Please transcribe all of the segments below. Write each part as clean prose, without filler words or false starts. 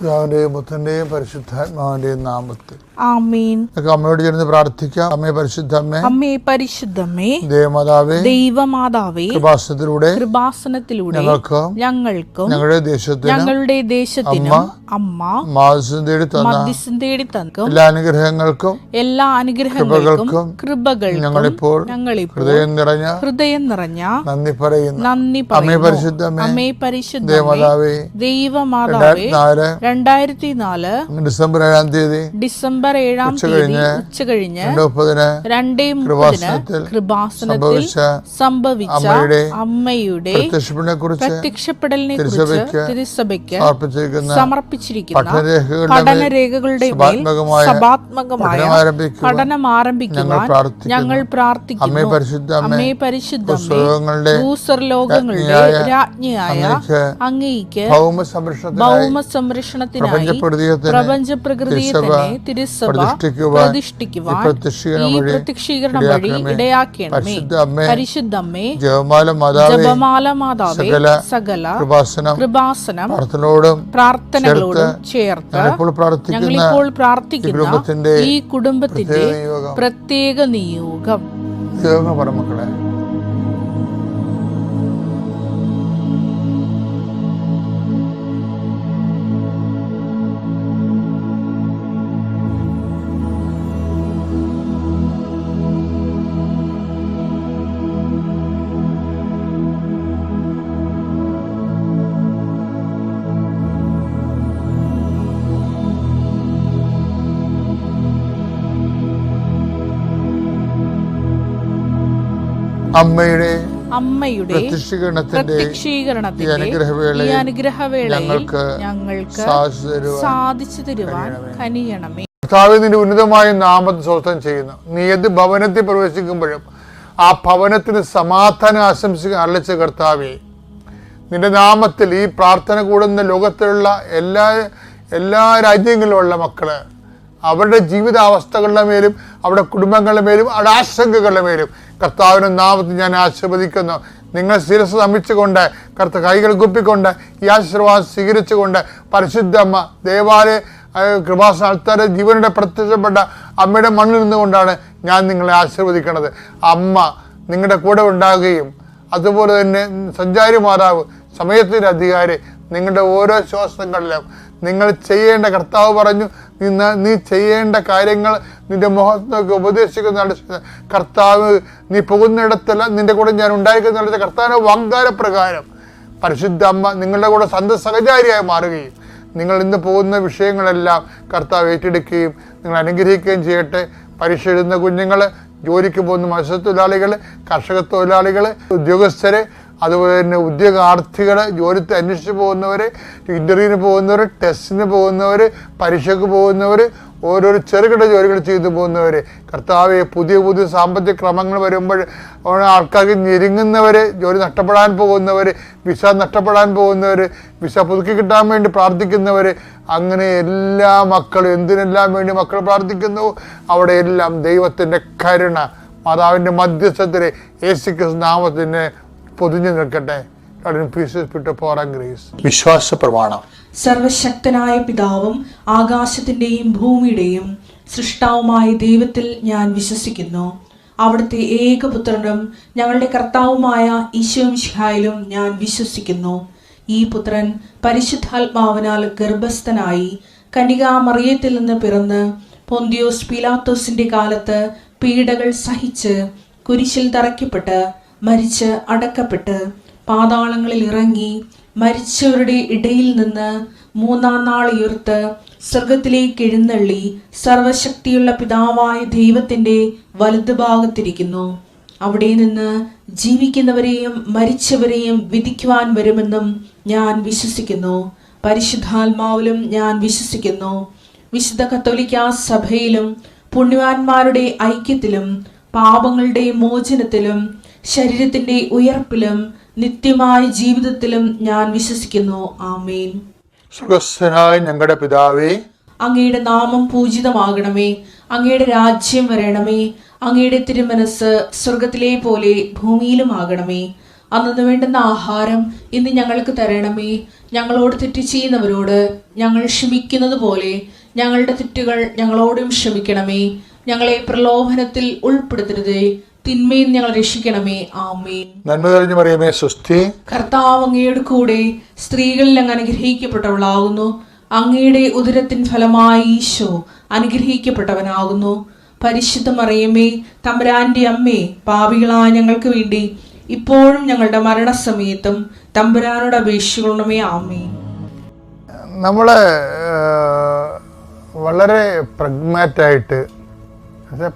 പിതാവിന്റെയും പുത്രന്റെയും പരിശുദ്ധാത്മാവിന്റെയും നാമത്തിൽ ആമേൻ. അമ്മയോട് ചേർന്ന് പ്രാർത്ഥിക്കാം. അമ്മേ പരിശുദ്ധമ്മേ, അമ്മേ പരിശുദ്ധമ്മേ, ദൈവമാതാവേ, ദൈവമാതാവേ, കൃപാസനത്തിലൂടെ ഞങ്ങൾക്കും ഞങ്ങളുടെ ദേശത്തിനും അമ്മ മാധ്യസ്ഥം തേടി തന്ന എല്ലാ അനുഗ്രഹങ്ങൾക്കും കൃപകൾക്കും ഞങ്ങളിപ്പോൾ ഹൃദയം നിറഞ്ഞ നന്ദി പറയുന്നു. അമ്മേ പരിശുദ്ധമ്മേ, ദൈവമാതാവേ, 2004 ഡിസംബർ 7 ഉച്ചകഴിഞ്ഞ് 2:30 കൃപാസനത്തിൽ സംഭവിച്ച അമ്മയുടെ പ്രത്യക്ഷപ്പെടലിനെ കുറിച്ച് തിരുസഭയ്ക്ക് സമർപ്പിച്ചിരിക്കുന്ന പഠനരേഖകളുടെ മേൽ സഭാത്മകമായ പഠനം ആരംഭിക്കുവാൻ ഞങ്ങൾ പ്രാർത്ഥിക്കുന്നു. അമ്മേ പരിശുദ്ധമ്മേ, ഭൂസ്വർലോകങ്ങളുടെ രാജ്ഞിയായ അങ്ങേയ്ക്ക് ഭൗമ സംരക്ഷണത്തിനായി പ്രപഞ്ച പ്രകൃതിയെ തന്നെ തിരുസഭ പ്രതിഷ്ഠിക്കുവാൻ ഈ പ്രത്യക്ഷീകരണം വഴി ഇടയാക്കണമേ. പരിശുദ്ധമ്മേ, ജപമാല മാതാവേ, സകല കൃപാസനം പ്രാർത്ഥനകളോടും ചേർത്ത് ഞങ്ങളിപ്പോൾ പ്രാർത്ഥിക്കുന്ന ഈ കുടുംബത്തിന്റെ പ്രത്യേക നിയോഗം. മക്കളെ, അമ്മയുടെ പ്രത്യക്ഷീകരണത്തിന്റെ ഈ അനുഗ്രഹവേളയിൽ ഞങ്ങൾക്ക് സാധിച്ചു തരുവാൻ കനിയണമേ. കർത്താവേ, നിന്റെ ഉന്നതമായ നാമത്തെ സ്തോത്രം ചെയ്യുന്നു. നീ ഏത് ഭവനത്തിൽ പ്രവേശിക്കുമ്പോഴും ആ ഭവനത്തിന് സമാധാനം ആശംസിക്കാൻ അരളിച്ച കർത്താവേ, നിന്റെ നാമത്തിൽ ഈ പ്രാർത്ഥന കൂടുന്ന ലോകത്തിലുള്ള എല്ലാ രാജ്യങ്ങളിലുള്ള മക്കള് അവരുടെ ജീവിതാവസ്ഥകളുടെ മേലും അവരുടെ കുടുംബങ്ങളുടെ മേലും അവരുടെ ആശങ്കകളുടെ മേലും കർത്താവിന്റെ നാമത്തിൽ ഞാൻ ആശീർവദിക്കുന്നു. നിങ്ങൾ ശിരസ് നമിച്ചുകൊണ്ട് കൈകൾ കുപ്പിക്കൊണ്ട് ഈ ആശീർവാദം സ്വീകരിച്ചുകൊണ്ട് പരിശുദ്ധമ്മ ദേവാലയ കൃപാസ്ഥാനത്താരെ ജീവനുടെ പ്രത്യക്ഷപ്പെട്ട അമ്മയുടെ മണ്ണിൽ നിന്നുകൊണ്ടാണ് ഞാൻ നിങ്ങളെ ആശീർവദിക്കുന്നത്. അമ്മ നിങ്ങളുടെ കൂടെ ഉണ്ടാകുകയും അതുപോലെ തന്നെ സഞ്ചാരി മാതാവ്, സമയത്തിൻ്റെ അധികാരി, നിങ്ങളുടെ ഓരോ ശ്വാസങ്ങളിലും നിങ്ങൾ ചെയ്യേണ്ട, കർത്താവ് പറഞ്ഞു, നീ ചെയ്യേണ്ട കാര്യങ്ങൾ നിന്റെ മുഖത്ത് ഉപദേശിക്കുന്ന കർത്താവ്, നീ പോകുന്നിടത്തെല്ലാം നിന്റെ കൂടെ ഞാൻ ഉണ്ടായിരിക്കുന്ന കർത്താവിന്റെ വാഗ്ദാനപ്രകാരം പരിശുദ്ധ അമ്മ നിങ്ങളുടെ കൂടെ സഹചാരിയായി മാറുകയും നിങ്ങൾ ഇന്ന് പോകുന്ന വിഷയങ്ങളെല്ലാം കർത്താവ് ഏറ്റെടുക്കുകയും നിങ്ങൾ അനുഗ്രഹിക്കുകയും ചെയ്യട്ടെ. പരീക്ഷ എഴുതുന്ന കുഞ്ഞുങ്ങൾ, ജോലിക്ക് പോകുന്ന മത്സ്യത്തൊഴിലാളികൾ, കർഷക തൊഴിലാളികൾ, ഉദ്യോഗസ്ഥരെ, അതുപോലെ തന്നെ ഉദ്യോഗാർത്ഥികൾ, ജോലിക്ക് അന്വേഷിച്ച് പോകുന്നവർ, ഇൻ്റർവ്യൂവിന് പോകുന്നവർ, ടെസ്റ്റിന് പോകുന്നവർ, പരീക്ഷയ്ക്ക് പോകുന്നവർ, ഓരോരോ ചെറുകിട ജോലികൾ ചെയ്തു പോകുന്നവർ, കർത്താവെ പുതിയ സാമ്പത്തിക ക്രമങ്ങൾ വരുമ്പോൾ ആൾക്കാർക്ക് ഞെരുങ്ങുന്നവർ, ജോലി നഷ്ടപ്പെടാൻ പോകുന്നവർ, വിസ നഷ്ടപ്പെടാൻ പോകുന്നവർ, വിസ പുതുക്കി കിട്ടാൻ വേണ്ടി പ്രാർത്ഥിക്കുന്നവർ, അങ്ങനെ എല്ലാ മക്കളും എന്തിനെല്ലാം വേണ്ടി മക്കൾ പ്രാർത്ഥിക്കുന്നു അവിടെയെല്ലാം ദൈവത്തിൻ്റെ കരുണ മാതാവിൻ്റെ മധ്യസ്ഥത്തിലെ യേശുക്രിസ്തു നാമത്തിന് പൊതിഞ്ഞു നിൽക്കട്ടെ. വിശ്വാസ പ്രമാണം. സർവശക്തനായ പിതാവും ആകാശത്തിന്റെയും ഭൂമിയുടെയും സൃഷ്ടാവുമായ ദൈവത്തിൽ ഞാൻ വിശ്വസിക്കുന്നു. അവിടുത്തെ ഏകപുത്രനും ഞങ്ങളുടെ കർത്താവുമായ ഈശോമിശിഹായിലും ഞാൻ വിശ്വസിക്കുന്നു. ഈ പുത്രൻ പരിശുദ്ധാത്മാവിനാൽ ഗർഭസ്ഥനായി കന്യകാമറിയത്തിൽ നിന്ന് പിറന്ന് പൊന്തിയോസ് പീലാത്തോസിന്റെ കാലത്ത് പീഡകൾ സഹിച്ച് കുരിശിൽ തറയ്ക്കപ്പെട്ട് മരിച്ച് അടക്കപ്പെട്ട് പാതാളങ്ങളിൽ ഇറങ്ങി മരിച്ചവരുടെ ഇടയിൽ നിന്ന് 3-ാം നാൾ ഉയർത്ത് സ്വർഗത്തിലേക്ക് എഴുന്നള്ളി സർവശക്തിയുള്ള പിതാവായ ദൈവത്തിന്റെ വലതുഭാഗത്തിരിക്കുന്നു. അവിടെ നിന്ന് ജീവിക്കുന്നവരെയും മരിച്ചവരെയും വിധിക്കുവാൻ വരുമെന്നും ഞാൻ വിശ്വസിക്കുന്നു. പരിശുദ്ധാത്മാവിലും ഞാൻ വിശ്വസിക്കുന്നു. വിശുദ്ധ കത്തോലിക്കാ സഭയിലും പുണ്യവാന്മാരുടെ ഐക്യത്തിലും പാപങ്ങളുടെ മോചനത്തിലും ശരീരത്തിന്റെ ഉയർപ്പിലും നിത്യമായ ജീവിതത്തിലും ഞാൻ വിശ്വസിക്കുന്നു. ആമേൻ. സ്വർഗ്ഗസ്ഥനായ ഞങ്ങളുടെ പിതാവേ, അങ്ങയുടെ നാമം പൂജിതമാകണമേ. അങ്ങയുടെ രാജ്യം വരണമേ. അങ്ങയുടെ തിരുമനസ് സ്വർഗത്തിലെ പോലെ ഭൂമിയിലും ആകണമേ. അന്നു വേണ്ടുന്ന ആഹാരം ഇന്ന് ഞങ്ങൾക്ക് തരണമേ. ഞങ്ങളോട് തെറ്റ് ചെയ്യുന്നവരോട് ഞങ്ങൾ ക്ഷമിക്കുന്നത് പോലെ ഞങ്ങളുടെ തെറ്റുകൾ ഞങ്ങളോടും ക്ഷമിക്കണമേ. ഞങ്ങളെ പ്രലോഭനത്തിൽ ഉൾപ്പെടുത്തരുതേ, തിന്മയിൽ ഞങ്ങൾ രക്ഷിക്കണമേ. ആമേൻ. നന്മ തെളിഞ്ഞു മറിയമേ, സ്വസ്തി. കർത്താവ് അങ്ങയുടെ കൂടെ സ്ത്രീകളിൽ അങ്ങ് അനുഗ്രഹിക്കപ്പെട്ടവളാകുന്നു. അങ്ങയുടെ ഉദരത്തിൻ ഫലമായി ഈശോ അനുഗ്രഹിക്കപ്പെട്ടവനാകുന്നു. പരിശുദ്ധ മറിയമേ, തമ്പുരാന്റെ അമ്മേ, പാപികളായ ഞങ്ങൾക്ക് വേണ്ടി ഇപ്പോഴും ഞങ്ങളുടെ മരണസമയത്തും തമ്പുരാനോട് അപേക്ഷിക്കണമേ. ആമേൻ. നമ്മള് വളരെ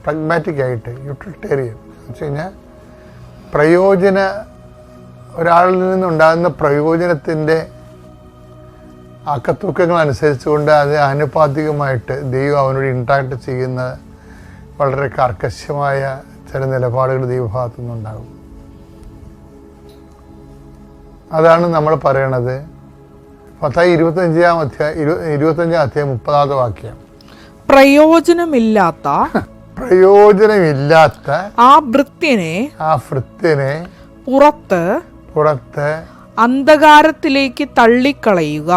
പ്രഗ്മാറ്റിക് ആയിട്ട് യൂട്ടിലിറ്റേറിയൻ എന്ന് വെച്ച് കഴിഞ്ഞാൽ ഒരാളിൽ നിന്നുണ്ടാകുന്ന പ്രയോജനത്തിൻ്റെ അക്കത്തൂക്കങ്ങൾ അനുസരിച്ചുകൊണ്ട് അത് ആനുപാതികമായിട്ട് ദൈവം അവനോട് ഇൻട്രാക്ട് ചെയ്യുന്ന വളരെ കർക്കശമായ ചില നിലപാടുകൾ ദൈവഭാഗത്തു നിന്നുണ്ടാകും. അതാണ് നമ്മൾ പറയണത്. മത്തായി 25-ാം അധ്യായം 30-ാമത്തെ വാക്യം. പ്രയോജനമില്ലാത്ത ആ ഭൃത്യനെ പുറത്ത് അന്ധകാരത്തിലേക്ക് തള്ളിക്കളയുക.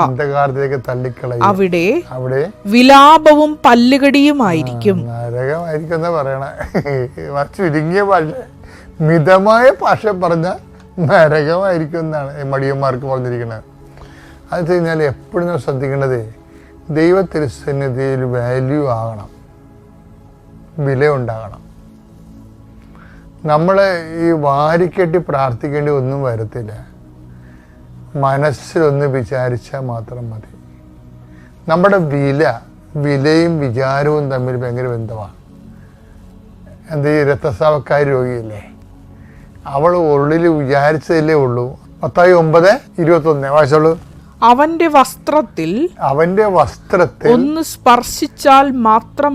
അവിടെ വിലാപവും പല്ലുകടിയുമായിരിക്കും. നരകമായിരിക്കും എന്നാ പറയണേ. ചുരുങ്ങിയ ഭാഷ, മിതമായ ഭാഷ പറഞ്ഞ നരകമായിരിക്കും എന്നാണ് മടിയന്മാർക്ക് പറഞ്ഞിരിക്കുന്നത്. അത് വെച്ച് കഴിഞ്ഞാൽ എപ്പോഴും നമ്മൾ ശ്രദ്ധിക്കേണ്ടത് ദൈവത്തിരുസന്നിധിയിൽ വാല്യൂ ആകണം, വില ഉണ്ടാകണം. നമ്മൾ ഈ വാരിക്കെട്ടി പ്രാർത്ഥിക്കേണ്ടി ഒന്നും വരത്തില്ല. മനസ്സിലൊന്ന് വിചാരിച്ചാൽ മാത്രം മതി. നമ്മുടെ വിലയും വിചാരവും തമ്മിൽ ഭയങ്കര ബന്ധമാണ്. ഈ രക്തസ്രാവക്കാരി രോഗിയില്ലേ, അവൾ ഉള്ളിൽ വിചാരിച്ചതല്ലേ ഉള്ളൂ. മത്തായി 9:21 വായിച്ചോളൂ. അവന്റെ വസ്ത്രത്തിൽ ഒന്ന് സ്പർശിച്ചാൽ മാത്രം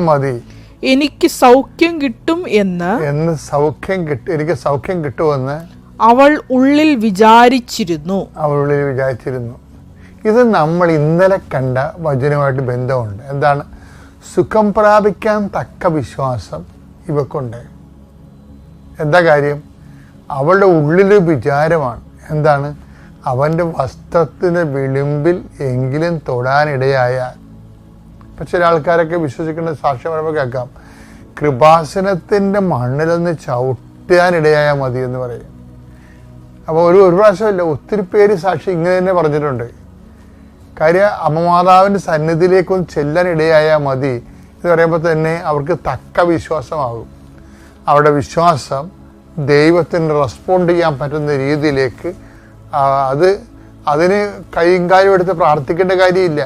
മതി, എനിക്ക് സൗഖ്യം കിട്ടും എനിക്ക് സൗഖ്യം കിട്ടുമെന്ന് അവൾ ഉള്ളിൽ വിചാരിച്ചിരുന്നു. ഇത് നമ്മൾ ഇന്നലെ കണ്ട വചനമായിട്ട് ബന്ധമുണ്ട്. എന്താണ്? സുഖം പ്രാപിക്കാൻ തക്ക വിശ്വാസം ഇവക്കുണ്ട്. എന്താ കാര്യം? അവളുടെ ഉള്ളിൽ വിചാരമാണ്. എന്താണ്? അവൻ്റെ വസ്ത്രത്തിന് വിളിമ്പിൽ എങ്കിലും തൊടാനിടയായാൽ. ഇപ്പം ചില ആൾക്കാരൊക്കെ വിശ്വസിക്കുന്ന സാക്ഷ്യം പറയുമ്പോൾ കേൾക്കാം, കൃപാസനത്തിൻ്റെ മണ്ണിലൊന്ന് ചവിട്ടാനിടയായാൽ മതി എന്ന് പറയും. അപ്പോൾ ഒരു പ്രാവശ്യമല്ല, ഒത്തിരി പേര് സാക്ഷി ഇങ്ങനെ തന്നെ പറഞ്ഞിട്ടുണ്ട്. കാര്യം അമ്മമാതാവിൻ്റെ സന്നിധിയിലേക്കൊന്ന് ചെല്ലാനിടയായാൽ മതി എന്ന് പറയുമ്പോൾ തന്നെ അവർക്ക് തക്ക വിശ്വാസമാകും. അവരുടെ വിശ്വാസം ദൈവത്തിന് റെസ്പോണ്ട് ചെയ്യാൻ പറ്റുന്ന രീതിയിലേക്ക് അതിന് കൈയും കാലും എടുത്ത് പ്രാർത്ഥിക്കേണ്ട കാര്യമില്ല.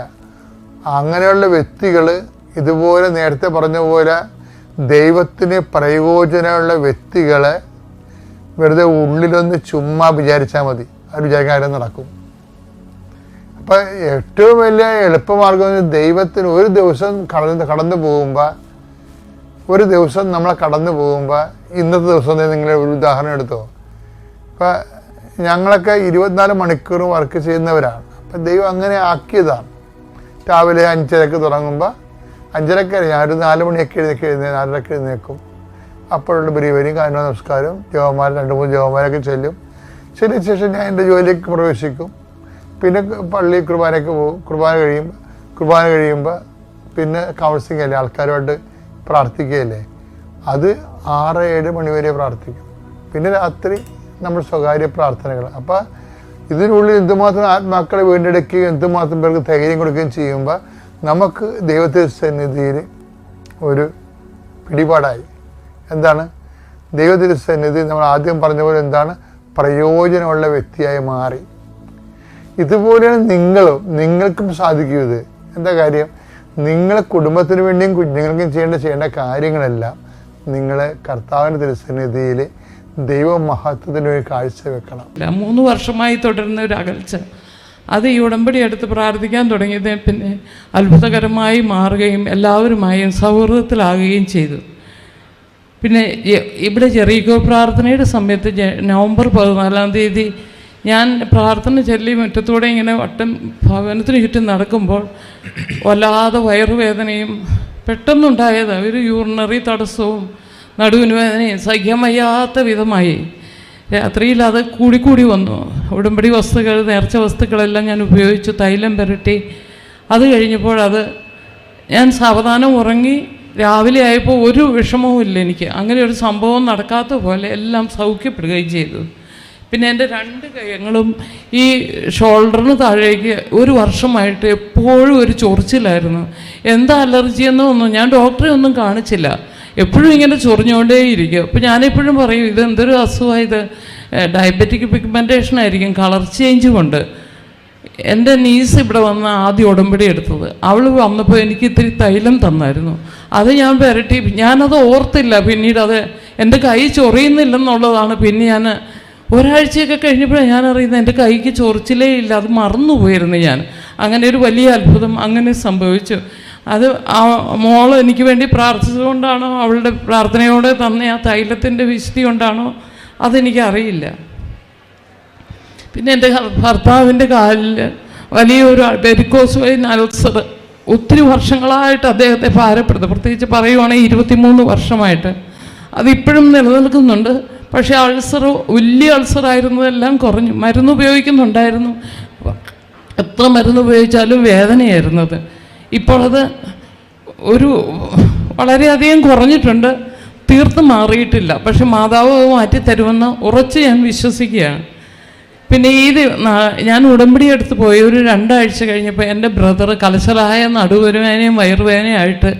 അങ്ങനെയുള്ള വ്യക്തികൾ ഇതുപോലെ നേരത്തെ പറഞ്ഞ പോലെ ദൈവത്തിന് പ്രയോജനമുള്ള വ്യക്തികളെ വെറുതെ ഉള്ളിലൊന്ന് ചുമ്മാ വിചാരിച്ചാൽ മതി, അത് വിചാരിക്കാതെ നടക്കും. അപ്പം ഏറ്റവും വലിയ എളുപ്പമാർഗം ദൈവത്തിന് ഒരു ദിവസം കടന്നു പോകുമ്പോൾ ഇന്നത്തെ ദിവസം നിങ്ങൾ ഒരു ഉദാഹരണം എടുത്തോ. ഇപ്പം ഞങ്ങളൊക്കെ 24 മണിക്കൂർ വർക്ക് ചെയ്യുന്നവരാണ്. അപ്പം ദൈവം അങ്ങനെ ആക്കിയതാണ്. രാവിലെ 5:30 തുടങ്ങുമ്പോൾ 5:30 ഞാനൊരു 4 മണിയൊക്കെ 4:30 എഴുന്നേക്കും. അപ്പോഴുള്ള ബലിവരും കാരണ നമസ്കാരം, ജവന്മാർ 2-3 ജവന്മാരൊക്കെ ചെല്ലും. ചെല്ലിയ ശേഷം ഞാൻ എൻ്റെ ജോലിക്ക് പ്രവേശിക്കും. പിന്നെ പള്ളി കുർബാനയ്ക്ക് പോകും. കുർബാന കഴിയുമ്പോൾ പിന്നെ കൗൺസിലിംഗ് അല്ലേ, ആൾക്കാരുമായിട്ട് പ്രാർത്ഥിക്കുകയല്ലേ. അത് 6-7 മണിവരെ പ്രാർത്ഥിക്കും. പിന്നെ രാത്രി നമ്മൾ സ്വകാര്യ പ്രാർത്ഥനകൾ. അപ്പം ഇതിനുള്ളിൽ എന്തുമാത്രം ആത്മാക്കളെ വീണ്ടെടുക്കുകയും എന്തുമാത്രം പേർക്ക് ധൈര്യം കൊടുക്കുകയും ചെയ്യുമ്പോൾ നമുക്ക് ദൈവത്തിൻ്റെ സന്നിധിയിൽ ഒരു പിടിപാടായി. എന്താണ്? ദൈവത്തിൻ്റെ സന്നിധി നമ്മൾ ആദ്യം പറഞ്ഞ പോലെ എന്താണ്? പ്രയോജനമുള്ള വ്യക്തിയായി മാറി. ഇതുപോലെയാണ് നിങ്ങൾക്കും സാധിക്കും ഇത്. എന്താ കാര്യം? നിങ്ങളെ കുടുംബത്തിന് വേണ്ടിയും കുഞ്ഞുങ്ങൾക്കും ചെയ്യേണ്ട കാര്യങ്ങളെല്ലാം നിങ്ങളെ കർത്താവിൻ്റെ തിരുസന്നിധിയിൽ ദൈവമഹത്വത്തിന് വേണ്ടി കാഴ്ചവെക്കണം. 3 വർഷമായി തുടരുന്ന ഒരു അകൽച്ച, അത് ഈ ഉടമ്പടി എടുത്ത് പ്രാർത്ഥിക്കാൻ തുടങ്ങിയത് പിന്നെ അത്ഭുതകരമായി മാറുകയും എല്ലാവരുമായും സൗഹൃദത്തിലാകുകയും ചെയ്തു. പിന്നെ ഇവിടെ ജെറീക്കോ പ്രാർത്ഥനയുടെ സമയത്ത് നവംബർ 14-ാം തീയതി ഞാൻ പ്രാർത്ഥന ചൊല്ലി മുറ്റത്തൂടെ ഇങ്ങനെ ഭവനത്തിന് ചുറ്റും നടക്കുമ്പോൾ വല്ലാതെ വയറുവേദനയും പെട്ടെന്നുണ്ടായത് ഒരു യൂറിനറി തടസ്സവും നടുവിന് വേദനയും സഹിക്കാൻ വയ്യാത്ത വിധമായി. രാത്രിയിൽ അത് കൂടിക്കൂടി വന്നു. ഉടമ്പടി വസ്തുക്കൾ, നേർച്ച വസ്തുക്കളെല്ലാം ഞാൻ ഉപയോഗിച്ചു, തൈലം പുരട്ടി. അത് കഴിഞ്ഞപ്പോൾ ഞാൻ സാവധാനം ഉറങ്ങി. രാവിലെ ആയപ്പോൾ ഒരു വിഷമവും ഇല്ല എനിക്ക്. അങ്ങനെ ഒരു സംഭവം നടക്കാത്ത പോലെ എല്ലാം സൗഖ്യപ്പെടുകയും ചെയ്തു. പിന്നെ എൻ്റെ 2 കൈകളും ഈ ഷോൾഡറിന് താഴേക്ക് 1 വർഷമായിട്ട് എപ്പോഴും ഒരു ചൊറിച്ചിലായിരുന്നു. എന്താ അലർജിയെന്നൊന്നും ഞാൻ ഡോക്ടറെ ഒന്നും കാണിച്ചില്ല. എപ്പോഴും ഇങ്ങനെ ചൊറിഞ്ഞുകൊണ്ടേയിരിക്കും. അപ്പോൾ ഞാനെപ്പോഴും പറയും, ഇത് എന്തൊരു അസുഖമാണ്, ഇത് ഡയബറ്റിക് പിഗ്മെൻറ്റേഷൻ ആയിരിക്കും, കളർ ചേഞ്ച് കൊണ്ട്. എൻ്റെ നീസ് ഇവിടെ വന്ന് ആദ്യം ഉടമ്പടി എടുത്തത്. അവൾ വന്നപ്പോൾ എനിക്ക് ഇത്തിരി തൈലം തന്നായിരുന്നു. അത് ഞാൻ പുരട്ടി. ഞാനത് ഓർത്തില്ല. പിന്നീട് എൻ്റെ കൈ ചൊറിയുന്നില്ലെന്നുള്ളതാണ് പിന്നെ ഞാൻ ഒരാഴ്ചയൊക്കെ കഴിഞ്ഞപ്പോഴാണ് ഞാൻ അറിയുന്നത് എൻ്റെ കൈക്ക് ചൊറിച്ചിലേ ഇല്ല. അത് മറന്നുപോയിരുന്നു ഞാൻ. അങ്ങനെ ഒരു വലിയ അത്ഭുതം അങ്ങനെ സംഭവിച്ചു. അത് ആ മോൾ എനിക്ക് വേണ്ടി പ്രാർത്ഥിച്ചുകൊണ്ടാണോ, അവളുടെ പ്രാർത്ഥനയോടെ തന്നെ ആ തൈലത്തിൻ്റെ വിശുദ്ധി കൊണ്ടാണോ, അതെനിക്കറിയില്ല. പിന്നെ എൻ്റെ ഭർത്താവിൻ്റെ കാലിൽ വലിയൊരു വെരിക്കോസ് വെയിൻ അൾസർ ഒത്തിരി വർഷങ്ങളായിട്ട് അദ്ദേഹത്തെ ഭാരപ്പെടുത്തും. പ്രത്യേകിച്ച് പറയുവാണെങ്കിൽ 23 വർഷമായിട്ട് അതിപ്പോഴും നിലനിൽക്കുന്നുണ്ട്. പക്ഷേ അൾസർ, വലിയ അൾസറായിരുന്നതെല്ലാം കുറഞ്ഞു. മരുന്ന് ഉപയോഗിക്കുന്നുണ്ടായിരുന്നു. എത്ര മരുന്ന് ഉപയോഗിച്ചാലും വേദനയായിരുന്നത്. ഇപ്പോൾ അത് വളരെയധികം കുറഞ്ഞിട്ടുണ്ട്. തീർത്തും മാറിയിട്ടില്ല. പക്ഷെ മാതാവ് മാറ്റിത്തരുമെന്ന് ഉറച്ച് ഞാൻ വിശ്വസിക്കുകയാണ്. പിന്നെ ഞാൻ ഉടമ്പടി എടുത്ത് പോയി ഒരു 2 ആഴ്ച കഴിഞ്ഞപ്പോൾ എൻ്റെ ബ്രദർ കലശലായ നടുവേദനയും വയറുവേദനയായിട്ട്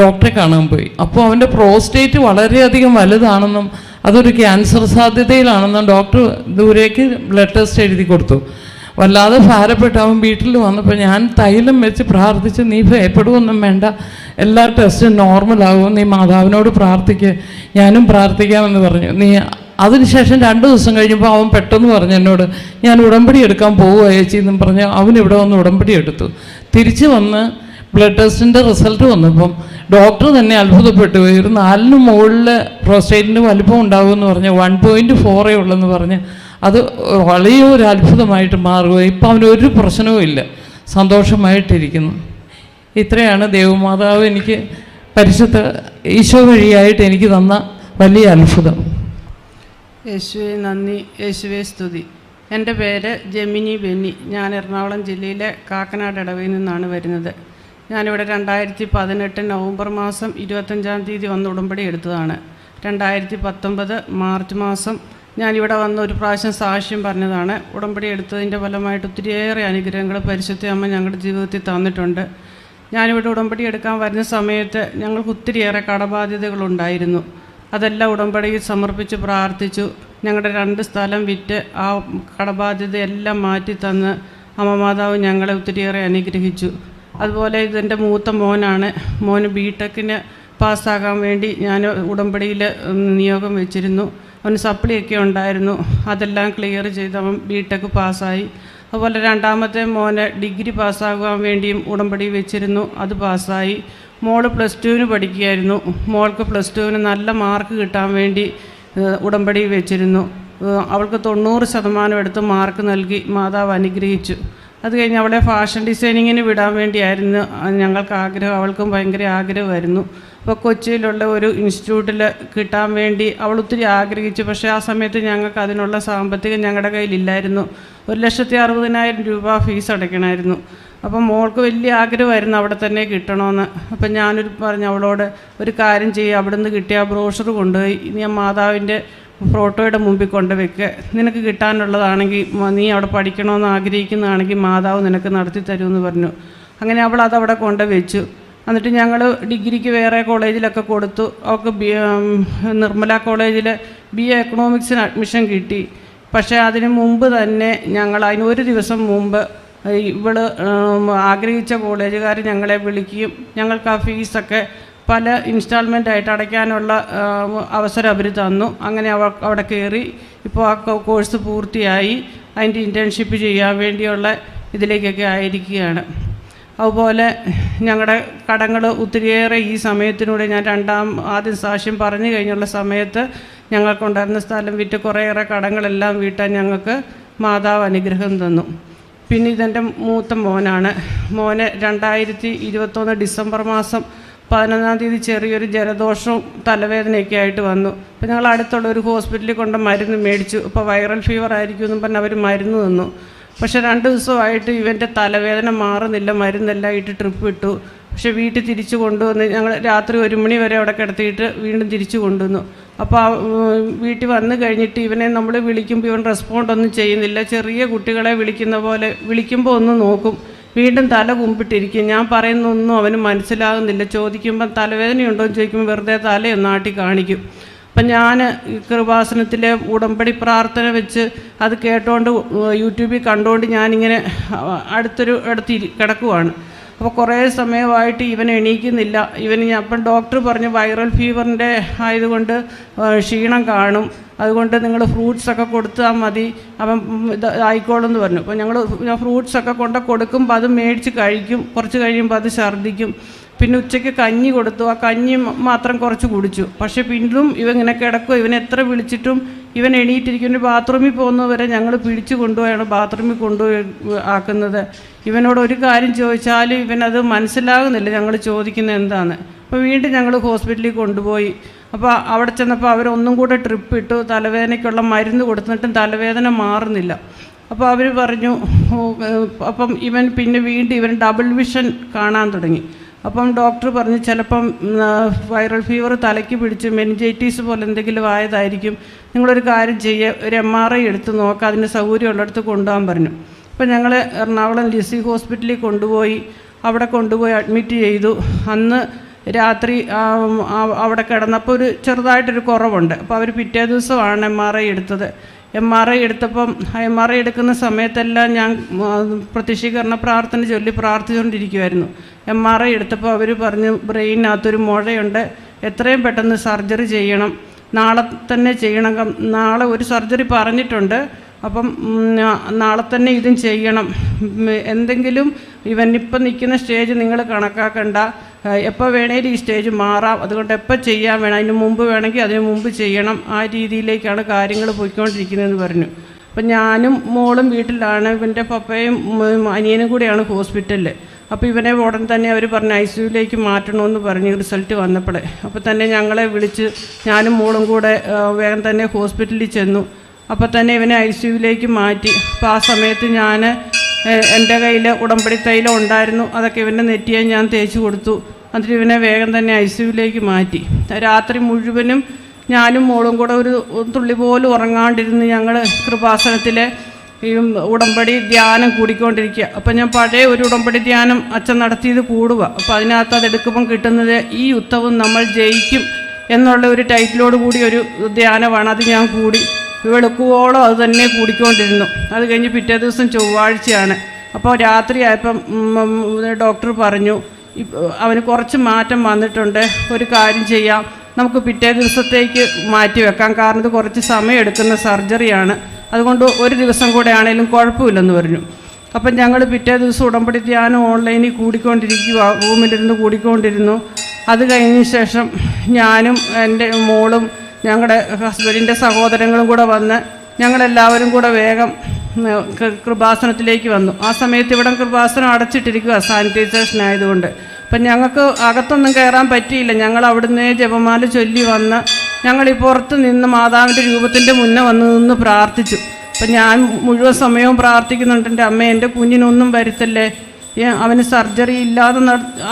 ഡോക്ടറെ കാണാൻ പോയി. അപ്പോൾ അവൻ്റെ പ്രോസ്റ്റേറ്റ് വളരെയധികം വലുതാണെന്നും അതൊരു ക്യാൻസർ സാധ്യതയിലാണെന്നും ഡോക്ടർ ദൂരേക്ക് ബ്ലഡ് ടെസ്റ്റ് എഴുതി കൊടുത്തു. വല്ലാതെ ഭാരപ്പെട്ട് അവൻ വീട്ടിൽ വന്നപ്പോൾ ഞാൻ തൈലം വെച്ച് പ്രാർത്ഥിച്ച്, നീ ഭയപ്പെടുകയൊന്നും വേണ്ട, എല്ലാ ടെസ്റ്റും നോർമലാകും, നീ മാതാവിനോട് പ്രാർത്ഥിക്കുക, ഞാനും പ്രാർത്ഥിക്കാമെന്ന് പറഞ്ഞു. അതിനുശേഷം 2 ദിവസം കഴിഞ്ഞപ്പോൾ അവൻ പെട്ടെന്ന് പറഞ്ഞു എന്നോട്, ഞാൻ ഉടമ്പടി എടുക്കാൻ പോവുക ചേച്ചി എന്നും പറഞ്ഞ് അവൻ ഇവിടെ വന്ന് ഉടമ്പടി എടുത്തു. തിരിച്ച് വന്ന് ബ്ലഡ് ടെസ്റ്റിൻ്റെ റിസൾട്ട് വന്നപ്പം ഡോക്ടർ തന്നെ അത്ഭുതപ്പെട്ടു. ഒരു 4ന് മുകളിൽ പ്രോസ്റ്റേറ്റിൻ്റെ വലിപ്പം ഉണ്ടാകുമെന്ന് പറഞ്ഞ് 1.4 ഉള്ളെന്ന് പറഞ്ഞ് അത് വലിയൊരു അത്ഭുതമായിട്ട് മാറുകയും ഇപ്പം അവനൊരു പ്രശ്നവും ഇല്ല, സന്തോഷമായിട്ടിരിക്കുന്നു. ഇത്രയാണ് ദേവമാതാവ് എനിക്ക് പരിശുദ്ധ ഈശോ വഴിയായിട്ട് എനിക്ക് തന്ന വലിയ അത്ഭുതം. യേശുവെ നന്ദി, യേശുവെ സ്തുതി. എൻ്റെ പേര് ജെമിനി ബെന്നി. ഞാൻ എറണാകുളം ജില്ലയിലെ കാക്കനാട് ഇടവയിൽ നിന്നാണ് വരുന്നത്. ഞാനിവിടെ 2018 നവംബർ മാസം 25-ാം തീയതി വന്ന് ഉടമ്പടി എടുത്തതാണ്. 2019 മാർച്ച് മാസം ഞാനിവിടെ വന്ന് ഒരു പ്രാവശ്യം സാക്ഷ്യം പറഞ്ഞതാണ്. ഉടമ്പടി എടുത്തതിൻ്റെ ഫലമായിട്ട് ഒത്തിരിയേറെ അനുഗ്രഹങ്ങൾ പരിശുദ്ധ അമ്മ ഞങ്ങളുടെ ജീവിതത്തിൽ തന്നിട്ടുണ്ട്. ഞാനിവിടെ ഉടമ്പടി എടുക്കാൻ വരുന്ന സമയത്ത് ഞങ്ങൾക്ക് ഒത്തിരിയേറെ കടബാധ്യതകളുണ്ടായിരുന്നു. അതെല്ലാം ഉടമ്പടിയിൽ സമർപ്പിച്ച് പ്രാർത്ഥിച്ചു. ഞങ്ങളുടെ 2 സ്ഥലം വിറ്റ് ആ കടബാധ്യതയെല്ലാം മാറ്റി തന്ന് അമ്മ മാതാവ് ഞങ്ങളെ ഒത്തിരിയേറെ അനുഗ്രഹിച്ചു. അതുപോലെ ഇതെൻ്റെ മൂത്ത മോനാണ്. മോന് ബിടെക്കിന് പാസ്സാകാൻ വേണ്ടി ഞാൻ ഉടമ്പടിയിൽ നിയോഗം വെച്ചിരുന്നു. അവന് സപ്ലിയൊക്കെ ഉണ്ടായിരുന്നു. അതെല്ലാം ക്ലിയർ ചെയ്ത് അവൻ ബിടെക്ക് പാസ്സായി. അതുപോലെ 2ാമത്തെ മോന് ഡിഗ്രി പാസ്സാകാൻ വേണ്ടിയും ഉടമ്പടി വെച്ചിരുന്നു. അത് പാസ്സായി. മോള് +2-ന് പഠിക്കുകയായിരുന്നു. മോൾക്ക് +2-ന് നല്ല മാർക്ക് കിട്ടാൻ വേണ്ടി ഉടമ്പടി വെച്ചിരുന്നു. അവൾക്ക് 90% എടുത്ത് മാർക്ക് നൽകി മാതാവ് അനുഗ്രഹിച്ചു. അത് കഴിഞ്ഞ് അവളെ ഫാഷൻ ഡിസൈനിങ്ങിന് വിടാൻ വേണ്ടിയായിരുന്നു ഞങ്ങൾക്ക് ആഗ്രഹം. അവൾക്കും ഭയങ്കര ആഗ്രഹമായിരുന്നു. അപ്പോൾ കൊച്ചിയിലുള്ള ഒരു ഇൻസ്റ്റിറ്റ്യൂട്ടിൽ കിട്ടാൻ വേണ്ടി അവൾ ഒത്തിരി ആഗ്രഹിച്ചു. പക്ഷേ ആ സമയത്ത് ഞങ്ങൾക്ക് അതിനുള്ള സാമ്പത്തികം ഞങ്ങളുടെ കയ്യിലില്ലായിരുന്നു. 1,60,000 രൂപ ഫീസ് അടയ്ക്കണമായിരുന്നു. അപ്പം മോൾക്ക് വലിയ ആഗ്രഹമായിരുന്നു അവിടെ തന്നെ കിട്ടണമെന്ന്. അപ്പം ഞാനൊരു പറഞ്ഞു അവളോട്, ഒരു കാര്യം ചെയ്യുക, അവിടെ നിന്ന് കിട്ടിയ ബ്രോഷർ കൊണ്ടുപോയി ഞാൻ മാതാവിൻ്റെ ഫോട്ടോയുടെ മുമ്പിൽ കൊണ്ടുവയ്ക്കുക. നിനക്ക് കിട്ടാനുള്ളതാണെങ്കിൽ, നീ അവിടെ പഠിക്കണമെന്ന് ആഗ്രഹിക്കുന്നതാണെങ്കിൽ മാതാവ് നിനക്ക് നടത്തി തരുമെന്ന് പറഞ്ഞു. അങ്ങനെ അവൾ അതവിടെ കൊണ്ടുവച്ചു. എന്നിട്ട് ഞങ്ങൾ ഡിഗ്രിക്ക് വേറെ കോളേജിലൊക്കെ കൊടുത്തു. അവൾക്ക് നിർമ്മല കോളേജിൽ BA എക്കണോമിക്സിന് അഡ്മിഷൻ കിട്ടി. പക്ഷേ അതിന് മുമ്പ് തന്നെ അതിന് ഒരു ദിവസം മുമ്പ് ഇവൾ ആഗ്രഹിച്ച കോളേജുകാർ ഞങ്ങളെ വിളിക്കുകയും ഞങ്ങൾക്ക് ആ ഫീസൊക്കെ പല ഇൻസ്റ്റാൾമെൻ്റായിട്ട് അടയ്ക്കാനുള്ള അവസരം അവർ തന്നു. അങ്ങനെ അവിടെ കയറി ഇപ്പോൾ ആ കോഴ്സ് പൂർത്തിയായി അതിൻ്റെ ഇൻറ്റേൺഷിപ്പ് ചെയ്യാൻ വേണ്ടിയുള്ള ഇതിലേക്കൊക്കെ ആയിരിക്കുകയാണ്. അതുപോലെ ഞങ്ങളുടെ കടങ്ങൾ ഒത്തിരിയേറെ ഈ സമയത്തിലൂടെ ഞാൻ ആദ്യം സാക്ഷ്യം പറഞ്ഞു കഴിഞ്ഞുള്ള സമയത്ത് ഞങ്ങൾക്കുണ്ടായിരുന്ന സ്ഥലം വിറ്റ് കുറേയേറെ കടങ്ങളെല്ലാം വീട്ടാൻ ഞങ്ങൾക്ക് മാതാവ് അനുഗ്രഹം തന്നു. പിന്നെ ഇതെൻ്റെ മൂത്ത മോനാണ്. മോനെ 2021 ഡിസംബർ മാസം 11-ാം തീയതി ചെറിയൊരു ജലദോഷവും തലവേദനയൊക്കെ ആയിട്ട് വന്നു. അപ്പോൾ ഞങ്ങൾ അടുത്തുള്ള ഒരു ഹോസ്പിറ്റലിൽ കൊണ്ട് മരുന്ന് മേടിച്ചു. അപ്പോൾ വൈറൽ ഫീവർ ആയിരിക്കും എന്നും പറഞ്ഞ് അവർ മരുന്ന് തന്നു. പക്ഷേ 2 ദിവസമായിട്ട് ഇവൻ്റെ തലവേദന മാറുന്നില്ല. മരുന്നെല്ലാം ഇട്ട് ട്രിപ്പ് ഇട്ടു. പക്ഷേ വീട്ടിൽ തിരിച്ചു കൊണ്ടുവന്ന് ഞങ്ങൾ രാത്രി 1 മണി വരെ അവിടെ കിടത്തിയിട്ട് വീണ്ടും തിരിച്ചു കൊണ്ടുവന്നു. അപ്പോൾ വീട്ടിൽ വന്നു കഴിഞ്ഞിട്ട് ഇവനെ നമ്മൾ വിളിക്കുമ്പോൾ ഇവൻ റെസ്പോണ്ട് ഒന്നും ചെയ്യുന്നില്ല. ചെറിയ കുട്ടികളെ വിളിക്കുന്ന പോലെ വിളിക്കുമ്പോൾ ഒന്ന് നോക്കും, വീണ്ടും തല കുമ്പിട്ടിരിക്കും. ഞാൻ പറയുന്നൊന്നും അവന് മനസ്സിലാകുന്നില്ല. ചോദിക്കുമ്പം തലവേദനയുണ്ടോ എന്ന് ചോദിക്കുമ്പോൾ വെറുതെ തലയൊന്ന് ആട്ടി കാണിക്കും. അപ്പം ഞാൻ കൃപാസനത്തിലെ ഉടമ്പടി പ്രാർത്ഥന വെച്ച് അത് കേട്ടോണ്ട് യൂട്യൂബിൽ കണ്ടുകൊണ്ട് ഞാനിങ്ങനെ അടുത്ത് കിടക്കുവാണ്. അപ്പോൾ കുറേ സമയമായിട്ട് ഇവൻ എണീക്കുന്നില്ല. അപ്പം ഡോക്ടർ പറഞ്ഞു വൈറൽ ഫീവറിൻ്റെ ആയതുകൊണ്ട് ക്ഷീണം കാണും, അതുകൊണ്ട് നിങ്ങൾ ഫ്രൂട്ട്സൊക്കെ കൊടുത്താൽ മതി, അവൻ ആയിക്കോളും എന്ന് പറഞ്ഞു. അപ്പോൾ ഞാൻ ഫ്രൂട്ട്സൊക്കെ കൊടുക്കുമ്പോൾ അത് മേടിച്ച് കഴിക്കും. കുറച്ച് കഴിയുമ്പോൾ അത് ഛർദ്ദിക്കും. പിന്നെ ഉച്ചയ്ക്ക് കഞ്ഞി കൊടുത്തു. ആ കഞ്ഞി മാത്രം കുറച്ച് കുടിച്ചു. പക്ഷേ പിന്നും ഇവൻ ഇങ്ങനെ കിടക്കുക. ഇവൻ എത്ര വിളിച്ചിട്ടും ഇവൻ എണീറ്റിരിക്കുന്ന ബാത്റൂമിൽ പോകുന്നവരെ ഞങ്ങൾ പിടിച്ചു കൊണ്ടുപോയാണ് ബാത്റൂമിൽ കൊണ്ടുപോയി ആക്കുന്നത്. ഇവനോട് ഒരു കാര്യം ചോദിച്ചാലും ഇവനത് മനസ്സിലാകുന്നില്ല ഞങ്ങൾ ചോദിക്കുന്നത് എന്താണ്. അപ്പോൾ വീണ്ടും ഞങ്ങൾ ഹോസ്പിറ്റലിൽ കൊണ്ടുപോയി. അപ്പോൾ അവിടെ ചെന്നപ്പോൾ അവരൊന്നും കൂടെ ട്രിപ്പ് ഇട്ടു. തലവേദനയ്ക്കുള്ള മരുന്ന് കൊടുത്തിട്ടും തലവേദന മാറുന്നില്ല. അപ്പോൾ അവർ പറഞ്ഞു, അപ്പം ഇവൻ പിന്നെ വീണ്ടും ഇവൻ ഡബിൾ വിഷൻ കാണാൻ തുടങ്ങി. അപ്പം ഡോക്ടർ പറഞ്ഞു ചിലപ്പം വൈറൽ ഫീവർ തലയ്ക്ക് പിടിച്ച് മെനിഞ്ചൈറ്റീസ് പോലെ എന്തെങ്കിലും ആയതായിരിക്കും, നിങ്ങളൊരു കാര്യം ചെയ്യുക, ഒരു MRI എടുത്ത് നോക്കാം, അതിന് സൗകര്യമുള്ളിടത്ത് കൊണ്ടുപോകാൻ പറഞ്ഞു. അപ്പോൾ ഞങ്ങൾ എറണാകുളം ലിസി ഹോസ്പിറ്റലിൽ കൊണ്ടുപോയി. അവിടെ കൊണ്ടുപോയി അഡ്മിറ്റ് ചെയ്തു. അന്ന് രാത്രി അവിടെ കിടന്നപ്പോൾ ഒരു ചെറുതായിട്ടൊരു കുറവുണ്ട്. അപ്പോൾ അവർ പിറ്റേ ദിവസമാണ് MRI എടുത്തത്. MRI എടുത്തപ്പം MRI എടുക്കുന്ന സമയത്തെല്ലാം ഞാൻ പ്രത്യക്ഷീകരണ പ്രാർത്ഥന ചൊല്ലി പ്രാർത്ഥിച്ചുകൊണ്ടിരിക്കുമായിരുന്നു. MRI എടുത്തപ്പോൾ അവർ പറഞ്ഞു ബ്രെയിനകത്തൊരു മുഴയുണ്ട്, എത്രയും പെട്ടെന്ന് സർജറി ചെയ്യണം, നാളെ തന്നെ ചെയ്യണം. നാളെ ഒരു സർജറി പറഞ്ഞിട്ടുണ്ട്. അപ്പം നാളെ തന്നെ ഇതും ചെയ്യണം. എന്തെങ്കിലും ഇവനിപ്പം നിൽക്കുന്ന സ്റ്റേജ് നിങ്ങൾ കണക്കാക്കണ്ട, എപ്പോൾ വേണേലും ഈ സ്റ്റേജ് മാറാം, അതുകൊണ്ട് എപ്പോൾ ചെയ്യാൻ വേണം, അതിന് മുമ്പ് വേണമെങ്കിൽ അതിന് മുമ്പ് ചെയ്യണം, ആ രീതിയിലേക്കാണ് കാര്യങ്ങൾ പോയിക്കൊണ്ടിരിക്കുന്നതെന്ന് പറഞ്ഞു. അപ്പം ഞാനും മോളും വീട്ടിലാണ്, ഇവൻ്റെ പപ്പയും അനിയനും കൂടെയാണ് ഹോസ്പിറ്റലിൽ. അപ്പോൾ ഇവനെ ഉടൻ തന്നെ അവർ പറഞ്ഞ് ICUവിലേക്ക് മാറ്റണമെന്ന് പറഞ്ഞ് റിസൾട്ട് വന്നപ്പോഴേ. അപ്പോൾ തന്നെ ഞങ്ങളെ വിളിച്ച് ഞാനും മോളും കൂടെ വേഗം തന്നെ ഹോസ്പിറ്റലിൽ ചെന്നു. അപ്പോൾ തന്നെ ഇവനെ ICUവിലേക്ക് മാറ്റി. അപ്പോൾ ആ സമയത്ത് ഞാൻ എൻ്റെ കയ്യിൽ ഉടമ്പടി തൈലം ഉണ്ടായിരുന്നു, അതൊക്കെ ഇവൻ്റെ നെറ്റിയെ ഞാൻ തേച്ച് കൊടുത്തു. എന്നിട്ട് ഇവനെ വേഗം തന്നെ ICUവിലേക്ക് മാറ്റി. രാത്രി മുഴുവനും ഞാനും മോളും കൂടെ ഒരു തുള്ളി പോലും ഉറങ്ങാണ്ടിരുന്ന് ഞങ്ങൾ കൃപാസനത്തിലെ ഈ ഉടമ്പടി ധ്യാനം കൂടിക്കൊണ്ടിരിക്കുക. അപ്പം ഞാൻ പഴയ ഒരു ഉടമ്പടി ധ്യാനം അച്ഛൻ നടത്തിയത് കൂടുക. അപ്പോൾ അതിനകത്ത് അതെടുക്കുമ്പം കിട്ടുന്നത് ഈ യുദ്ധവും നമ്മൾ ജയിക്കും എന്നുള്ള ഒരു ടൈറ്റിലോട് കൂടി ഒരു ധ്യാനമാണ്. അത് ഞാൻ കൂടി വെളുക്കുവോളം അത് തന്നെ കൂടിക്കൊണ്ടിരുന്നു. അത് കഴിഞ്ഞ് പിറ്റേ ദിവസം ചൊവ്വാഴ്ചയാണ്. അപ്പോൾ രാത്രിയായപ്പം ഡോക്ടർ പറഞ്ഞു അവന് കുറച്ച് മാറ്റം വന്നിട്ടുണ്ട്, ഒരു കാര്യം ചെയ്യാം, നമുക്ക് പിറ്റേ ദിവസത്തേക്ക് മാറ്റി വെക്കാം, കാരണം ഇത് കുറച്ച് സമയം എടുക്കുന്ന സർജറിയാണ്, അതുകൊണ്ട് ഒരു ദിവസം കൂടെ ആണെങ്കിലും കുഴപ്പമില്ലെന്ന് പറഞ്ഞു. അപ്പം ഞങ്ങൾ പിറ്റേ ദിവസം ഉടമ്പടി ധ്യാനം ഓൺലൈനിൽ കൂടിക്കൊണ്ടിരിക്കുക, റൂമിലിരുന്ന് കൂടിക്കൊണ്ടിരുന്നു. അത് കഴിഞ്ഞ ശേഷം ഞാനും എൻ്റെ മോളും ഞങ്ങളുടെ ഹസ്ബൻഡിൻ്റെ സഹോദരങ്ങളും കൂടെ വന്ന് ഞങ്ങളെല്ലാവരും കൂടെ വേഗം കൃപാസനത്തിലേക്ക് വന്നു. ആ സമയത്ത് ഇവിടെ കൃപാസനം അടച്ചിട്ടിരിക്കുക സാനിറ്റൈസേഷൻ ആയതുകൊണ്ട്. അപ്പം ഞങ്ങൾക്ക് അകത്തൊന്നും കയറാൻ പറ്റിയില്ല. ഞങ്ങൾ അവിടുന്ന് ജപമാല ചൊല്ലി വന്ന് ഞങ്ങൾ ഈ പുറത്ത് നിന്ന് മാതാവിൻ്റെ രൂപത്തിൻ്റെ മുന്നേ വന്ന് നിന്ന് പ്രാർത്ഥിച്ചു. അപ്പം ഞാൻ മുഴുവൻ സമയവും പ്രാർത്ഥിക്കുന്നുണ്ട്, എൻ്റെ അമ്മ എൻ്റെ കുഞ്ഞിനൊന്നും വരുത്തല്ലേ, അവന് സർജറി ഇല്ലാതെ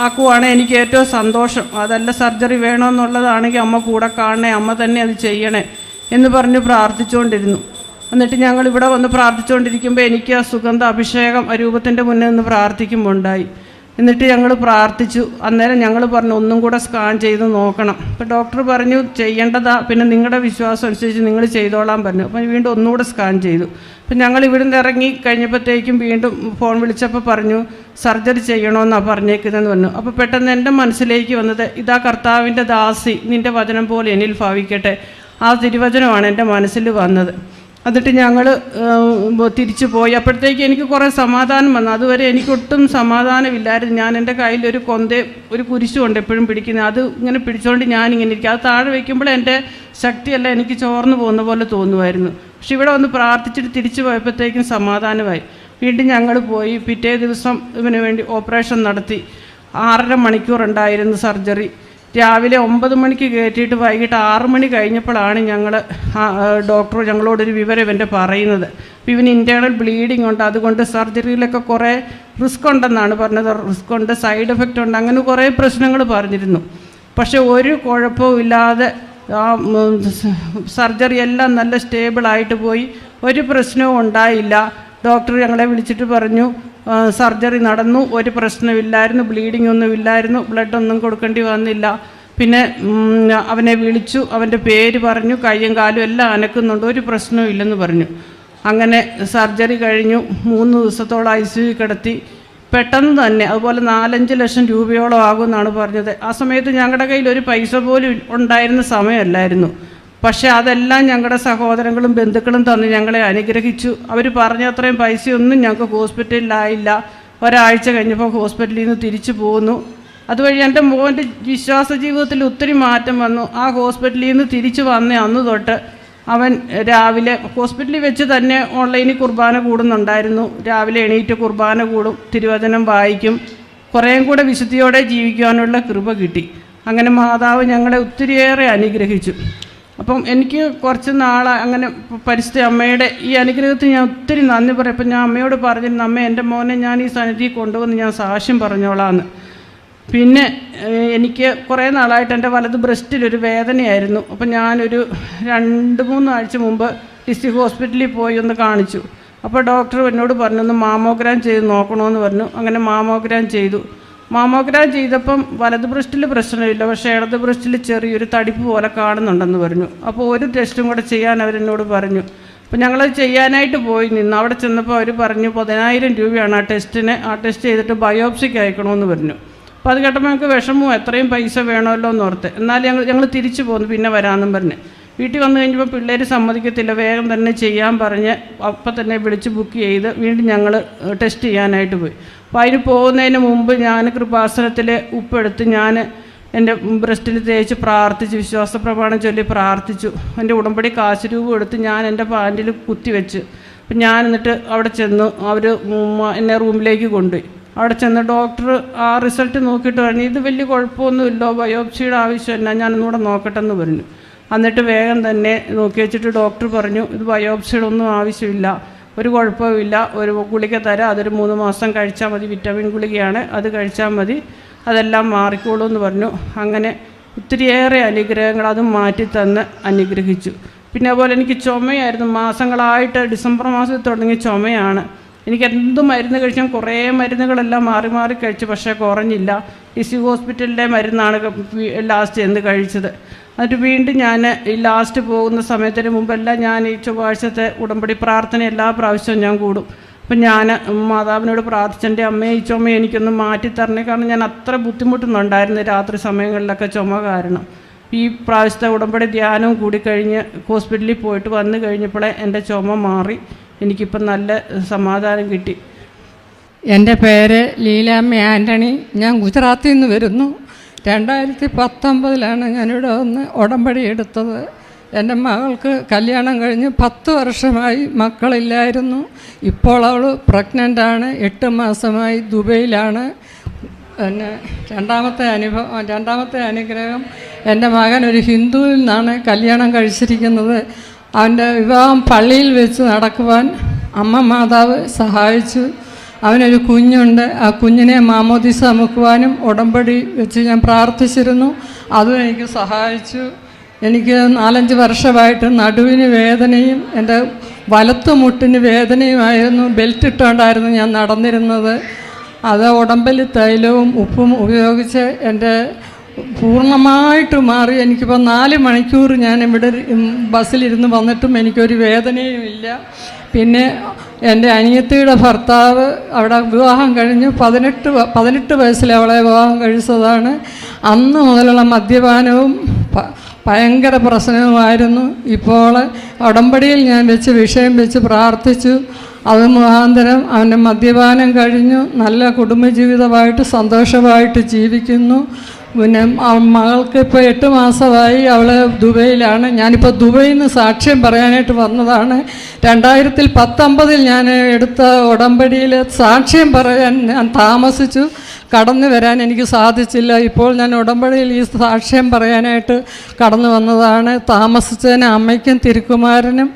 ആക്കുവാണെങ്കിൽ എനിക്ക് ഏറ്റവും സന്തോഷം, അതല്ല സർജറി വേണമെന്നുള്ളതാണെങ്കിൽ അമ്മ കൂടെ കാണണേ, അമ്മ തന്നെ അത് ചെയ്യണേ എന്ന് പറഞ്ഞ് പ്രാർത്ഥിച്ചുകൊണ്ടിരുന്നു. എന്നിട്ട് ഞങ്ങൾ ഇവിടെ വന്ന് പ്രാർത്ഥിച്ചുകൊണ്ടിരിക്കുമ്പോൾ എനിക്ക് ആ സുഗന്ധ അഭിഷേകം ആ രൂപത്തിൻ്റെ മുന്നേ നിന്ന് പ്രാർത്ഥിക്കുമ്പോൾ ഉണ്ടായി. എന്നിട്ട് ഞങ്ങൾ പ്രാർത്ഥിച്ചു. അന്നേരം ഞങ്ങൾ പറഞ്ഞു ഒന്നും കൂടെ സ്കാൻ ചെയ്ത് നോക്കണം. അപ്പോൾ ഡോക്ടർ പറഞ്ഞു ചെയ്യേണ്ടതാ, പിന്നെ നിങ്ങളുടെ വിശ്വാസം അനുസരിച്ച് നിങ്ങൾ ചെയ്തോളാൻ പറഞ്ഞു. അപ്പോൾ വീണ്ടും ഒന്നുകൂടെ സ്കാൻ ചെയ്തു. അപ്പം ഞങ്ങൾ ഇവിടുന്ന് ഇറങ്ങി കഴിഞ്ഞപ്പോഴത്തേക്കും വീണ്ടും ഫോൺ വിളിച്ചപ്പോൾ പറഞ്ഞു സർജറി ചെയ്യണമെന്നാണ് പറഞ്ഞേക്കുന്നതെന്ന് പറഞ്ഞു. അപ്പോൾ പെട്ടെന്ന് എൻ്റെ മനസ്സിലേക്ക് വന്നത് ഇതാ കർത്താവിൻ്റെ ദാസി, നിൻ്റെ വചനം പോലെ എന്നിൽ ഭാവിക്കട്ടെ, ആ തിരുവചനമാണ് എൻ്റെ മനസ്സിൽ വന്നത്. എന്നിട്ട് ഞങ്ങൾ തിരിച്ചു പോയി. അപ്പോഴത്തേക്ക് എനിക്ക് കുറേ സമാധാനം വന്നു. അതുവരെ എനിക്കൊട്ടും സമാധാനമില്ലായിരുന്നു. ഞാൻ എൻ്റെ കയ്യിൽ ഒരു കുരിശുണ്ട് എപ്പോഴും പിടിക്കുന്നത്, അത് ഇങ്ങനെ പിടിച്ചുകൊണ്ട് ഞാനിങ്ങനെ ഇരിക്കും. അത് താഴെ വയ്ക്കുമ്പോൾ എൻ്റെ ശക്തിയെല്ലാം എനിക്ക് ചോർന്നു പോകുന്ന പോലെ തോന്നുമായിരുന്നു. പക്ഷെ ഇവിടെ വന്ന് പ്രാർത്ഥിച്ചിട്ട് തിരിച്ചു പോയപ്പോഴത്തേക്കും സമാധാനമായി. വീണ്ടും ഞങ്ങൾ പോയി. പിറ്റേ ദിവസം ഇവന് വേണ്ടി ഓപ്പറേഷൻ നടത്തി. 6.5 മണിക്കൂറുണ്ടായിരുന്നു സർജറി. രാവിലെ 9 മണിക്ക് കയറ്റിയിട്ട് വൈകിട്ട് 6 മണി കഴിഞ്ഞപ്പോഴാണ് ഡോക്ടർ ഞങ്ങളോടൊരു വിവരം ഇവൻ്റെ പറയുന്നത്. അപ്പോൾ ഇവന് ഇൻറ്റേർണൽ ബ്ലീഡിങ് ഉണ്ട്, അതുകൊണ്ട് സർജറിയിലൊക്കെ കുറേ റിസ്ക് ഉണ്ടെന്നാണ് പറഞ്ഞത്. റിസ്ക് ഉണ്ട്, സൈഡ് എഫക്റ്റ് ഉണ്ട്, അങ്ങനെ കുറേ പ്രശ്നങ്ങൾ പറഞ്ഞിരുന്നു. പക്ഷെ ഒരു കുഴപ്പവും ഇല്ലാതെ സർജറി എല്ലാം നല്ല സ്റ്റേബിളായിട്ട് പോയി, ഒരു പ്രശ്നവും ഉണ്ടായില്ല. ഡോക്ടർ ഞങ്ങളെ വിളിച്ചിട്ട് പറഞ്ഞു സർജറി നടന്നു, ഒരു പ്രശ്നമില്ലായിരുന്നു, ബ്ലീഡിംഗ് ഒന്നും ഇല്ലായിരുന്നു, ബ്ലഡൊന്നും കൊടുക്കേണ്ടി വന്നില്ല. പിന്നെ അവനെ വിളിച്ചു, അവൻ്റെ പേര് പറഞ്ഞു, കയ്യും കാലും എല്ലാം അനക്കുന്നുണ്ട്, ഒരു പ്രശ്നവും ഇല്ലെന്ന് പറഞ്ഞു. അങ്ങനെ സർജറി കഴിഞ്ഞു. 3 ദിവസത്തോളം ICU കിടത്തി. പെട്ടെന്ന് തന്നെ അതുപോലെ 4-5 ലക്ഷം രൂപയോളം ആകുമെന്നാണ് പറഞ്ഞത്. ആ സമയത്ത് ഞങ്ങളുടെ കയ്യിൽ ഒരു പൈസ പോലും ഉണ്ടായിരുന്ന സമയമല്ലായിരുന്നു. പക്ഷേ അതെല്ലാം ഞങ്ങളുടെ സഹോദരങ്ങളും ബന്ധുക്കളും തന്ന് ഞങ്ങളെ അനുഗ്രഹിച്ചു. അവർ പറഞ്ഞ അത്രയും പൈസയൊന്നും ഞങ്ങൾക്ക് ഹോസ്പിറ്റലിലായില്ല. ഒരാഴ്ച കഴിഞ്ഞപ്പോൾ ഹോസ്പിറ്റലിൽ നിന്ന് തിരിച്ചു പോന്നു. അതുവഴി എൻ്റെ മോൻ്റെ വിശ്വാസ ജീവിതത്തിൽ ഒത്തിരി മാറ്റം വന്നു. ആ ഹോസ്പിറ്റലിൽ നിന്ന് തിരിച്ചു വന്ന അന്ന് തൊട്ട് അവൻ രാവിലെ ഹോസ്പിറ്റലിൽ വെച്ച് തന്നെ ഓൺലൈനിൽ കുർബാന കൂടുന്നുണ്ടായിരുന്നു. രാവിലെ എണീറ്റ് കുർബാന കൂടും, തിരുവചനം വായിക്കും, കുറേയും കൂടെ വിശുദ്ധിയോടെ ജീവിക്കാനുള്ള കൃപ കിട്ടി. അങ്ങനെ മാതാവ് ഞങ്ങളെ ഒത്തിരിയേറെ അനുഗ്രഹിച്ചു. അപ്പം എനിക്ക് കുറച്ച് അങ്ങനെ പരിസ്ഥിതി അമ്മയുടെ ഈ അനുഗ്രഹത്തിന് ഞാൻ ഒത്തിരി നന്ദി പറയും. അപ്പം ഞാൻ അമ്മയോട് പറഞ്ഞിരുന്നു, അമ്മ എൻ്റെ മോനെ ഞാൻ ഈ സന്നിധിയിൽ കൊണ്ടുവന്ന് ഞാൻ സാക്ഷ്യം പറഞ്ഞോളാന്ന്. പിന്നെ എനിക്ക് കുറേ നാളായിട്ട് എൻ്റെ വലത് ബ്രസ്റ്റിലൊരു വേദനയായിരുന്നു. അപ്പം ഞാനൊരു 2-3 ആഴ്ച മുമ്പ് ഡിസ്ട്രിക്ട് ഹോസ്പിറ്റലിൽ പോയി ഒന്ന് കാണിച്ചു. അപ്പോൾ ഡോക്ടർ എന്നോട് പറഞ്ഞു ഒന്ന് മാമോഗ്രാം ചെയ്ത് നോക്കണമെന്ന് പറഞ്ഞു. അങ്ങനെ മാമോഗ്രാം ചെയ്തു. മാമോഗ്രാം ചെയ്തപ്പം വലത് ബ്രസ്റ്റിൽ പ്രശ്നമില്ല, പക്ഷേ ഇടത് ബ്രസ്റ്റിൽ ചെറിയൊരു തടിപ്പ് പോലെ കാണുന്നുണ്ടെന്ന് പറഞ്ഞു. അപ്പോൾ ഒരു ടെസ്റ്റും കൂടെ ചെയ്യാൻ അവരെന്നോട് പറഞ്ഞു. അപ്പോൾ ഞങ്ങളത് ചെയ്യാനായിട്ട് പോയി നിന്ന്. അവിടെ ചെന്നപ്പോൾ അവർ പറഞ്ഞു 10,000 രൂപയാണ് ആ ടെസ്റ്റിന്. ആ ടെസ്റ്റ് ചെയ്തിട്ട് ബയോപ്സിക്ക് അയക്കണമെന്ന് പറഞ്ഞു. അപ്പോൾ അത് കേട്ടപ്പോൾ ഞങ്ങൾക്ക് വിഷമവും, എത്രയും പൈസ വേണമല്ലോ എന്ന് ഓർത്ത്. എന്നാലും ഞങ്ങൾ തിരിച്ചു പോന്നു, പിന്നെ വരാമെന്നും പറഞ്ഞ്. വീട്ടിൽ വന്നു കഴിഞ്ഞപ്പോൾ പിള്ളേർ സമ്മതിക്കത്തില്ല, വേഗം തന്നെ ചെയ്യാൻ പറഞ്ഞ് അപ്പം തന്നെ വിളിച്ച് ബുക്ക് ചെയ്ത് വീണ്ടും ഞങ്ങൾ ടെസ്റ്റ് ചെയ്യാനായിട്ട് പോയി. അപ്പോൾ അതിന് പോകുന്നതിന് മുമ്പ് ഞാൻ കൃപാസനത്തിൽ ഉപ്പെടുത്ത് ഞാൻ എൻ്റെ ബ്രസ്റ്റിൽ തേച്ച് പ്രാർത്ഥിച്ചു, വിശ്വാസ പ്രമാണം ചൊല്ലി പ്രാർത്ഥിച്ചു. എൻ്റെ ഉടമ്പടി കാശ് രൂപ എടുത്ത് ഞാൻ എൻ്റെ പാൻറ്റിൽ കുത്തിവെച്ച്. അപ്പം ഞാൻ എന്നിട്ട് അവിടെ ചെന്നു, അവർ എന്നെ റൂമിലേക്ക് കൊണ്ടുപോയി. അവിടെ ചെന്ന് ഡോക്ടർ ആ റിസൾട്ട് നോക്കിയിട്ട് പറഞ്ഞു ഇത് വലിയ കുഴപ്പമൊന്നുമില്ലോ, ബയോപ്സിയുടെ ആവശ്യമില്ല, ഞാനൊന്നുകൂടെ നോക്കട്ടെ എന്ന് പറഞ്ഞു. എന്നിട്ട് വേഗം തന്നെ നോക്കി വെച്ചിട്ട് ഡോക്ടർ പറഞ്ഞു ഇത് ബയോപ്സിയുടെ ഒന്നും ആവശ്യമില്ല, ഒരു കുഴപ്പമില്ല, ഒരു ഗുളിക തരാം, അതൊരു 3 മാസം കഴിച്ചാൽ മതി, വിറ്റാമിൻ ഗുളികയാണ്, അത് കഴിച്ചാൽ മതി, അതെല്ലാം മാറിക്കോളൂ എന്ന് പറഞ്ഞു. അങ്ങനെ ഒത്തിരിയേറെ അനുഗ്രഹങ്ങൾ അതും മാറ്റി തന്ന് അനുഗ്രഹിച്ചു. പിന്നെ അതുപോലെ എനിക്ക് ചുമയായിരുന്നു, മാസങ്ങളായിട്ട് ഡിസംബർ മാസത്തിൽ തുടങ്ങിയ ചുമയാണ്. എനിക്ക് എന്ത് മരുന്ന് കഴിച്ചാൽ കുറേ മരുന്നുകളെല്ലാം മാറി മാറി കഴിച്ചു, പക്ഷേ കുറഞ്ഞില്ല. ഡിസ്ട്രിക്ട് ഹോസ്പിറ്റലിലെ മരുന്നാണ് ലാസ്റ്റ് എന്ത് കഴിച്ചത്. എന്നിട്ട് വീണ്ടും ഞാൻ ഈ ലാസ്റ്റ് പോകുന്ന സമയത്തിന് മുമ്പെല്ലാം ഞാൻ ഈ ചൊവ്വാഴ്ചത്തെ ഉടമ്പടി പ്രാർത്ഥന എല്ലാ പ്രാവശ്യവും ഞാൻ കൂടും. അപ്പം ഞാൻ മാതാവിനോട് പ്രാർത്ഥിച്ചെൻ്റെ അമ്മയെ ഈ ചുമ എനിക്കൊന്ന് മാറ്റിത്തരണേ, കാരണം ഞാൻ അത്ര ബുദ്ധിമുട്ടുന്നുണ്ടായിരുന്നു രാത്രി സമയങ്ങളിലൊക്കെ ചുമ കാരണം. ഈ പ്രാവശ്യത്തെ ഉടമ്പടി ധ്യാനവും കൂടി കഴിഞ്ഞ് ഹോസ്പിറ്റലിൽ പോയിട്ട് വന്നു കഴിഞ്ഞപ്പോഴേ എൻ്റെ ചുമ മാറി, എനിക്കിപ്പം നല്ല സമാധാനം കിട്ടി. എൻ്റെ പേര് ലീലാമ്മ ആൻ്റണി. ഞാൻ ഗുജറാത്തിൽ നിന്ന് വരുന്നു. 2019 ഞാനിവിടെ വന്ന് ഉടമ്പടി എടുത്തത്. എൻ്റെ മകൾക്ക് കല്യാണം കഴിഞ്ഞ് 10 വർഷമായി, മക്കളില്ലായിരുന്നു. ഇപ്പോൾ അവൾ പ്രഗ്നൻ്റാണ്, 8 മാസമായി, ദുബൈയിലാണ്. പിന്നെ രണ്ടാമത്തെ അനുഗ്രഹം, എൻ്റെ മകൻ ഒരു ഹിന്ദുവിൽ നിന്നാണ് കല്യാണം കഴിച്ചിരിക്കുന്നത്. അവൻ്റെ വിവാഹം പള്ളിയിൽ വെച്ച് നടക്കുവാൻ അമ്മ മാതാവ് സഹായിച്ചു. അവനൊരു കുഞ്ഞുണ്ട്, ആ കുഞ്ഞിനെ മാമോദിസ മുക്കുവാനും ഉടമ്പടി വെച്ച് ഞാൻ പ്രാർത്ഥിച്ചിരുന്നു, അതും എനിക്ക് സഹായിച്ചു. എനിക്ക് 4-5 വർഷമായിട്ട് നടുവിന് വേദനയും എൻ്റെ വലത്തുമുട്ടിന് വേദനയുമായിരുന്നു. ബെൽറ്റ് ഇട്ടുകൊണ്ടായിരുന്നു ഞാൻ നടന്നിരുന്നത്. അത് ഉടമ്പലി തൈലവും ഉപ്പും ഉപയോഗിച്ച് എൻ്റെ പൂർണ്ണമായിട്ട് മാറി. എനിക്കിപ്പോൾ 4 മണിക്കൂർ ഞാൻ ഇവിടെ ബസ്സിലിരുന്ന് വന്നിട്ടും എനിക്കൊരു വേദനയും ഇല്ല. പിന്നെ എൻ്റെ അനിയത്തിയുടെ ഭർത്താവ് അവിടെ വിവാഹം കഴിഞ്ഞ് 18 വയസ്സിൽ അവളെ വിവാഹം കഴിച്ചതാണ്. അന്ന് മുതലുള്ള മദ്യപാനവും ഭയങ്കര പ്രശ്നവുമായിരുന്നു. ഇപ്പോൾ ഉടമ്പടിയിൽ ഞാൻ വിഷയം വെച്ച് പ്രാർത്ഥിച്ചു. അത് മുഖാന്തരം അവൻ്റെ മദ്യപാനം കഴിഞ്ഞു, നല്ല കുടുംബജീവിതമായിട്ട് സന്തോഷമായിട്ട് ജീവിക്കുന്നു. പിന്നെ മകൾക്ക് ഇപ്പോൾ 8 മാസമായി, അവൾ ദുബൈയിലാണ്. ഞാനിപ്പോൾ ദുബൈയിൽ നിന്ന് സാക്ഷ്യം പറയാനായിട്ട് വന്നതാണ്. 2019 ഞാൻ എടുത്ത ഉടമ്പടിയിൽ സാക്ഷ്യം പറയാൻ ഞാൻ താമസിച്ചു. കടന്നു വരാൻ എനിക്ക് സാധിച്ചില്ല. ഇപ്പോൾ ഞാൻ ഉടമ്പടിയിൽ ഈ സാക്ഷ്യം പറയാനായിട്ട് കടന്നു വന്നതാണ്. താമസിച്ചതിന് അമ്മയ്ക്കും തിരുക്കുമാരനും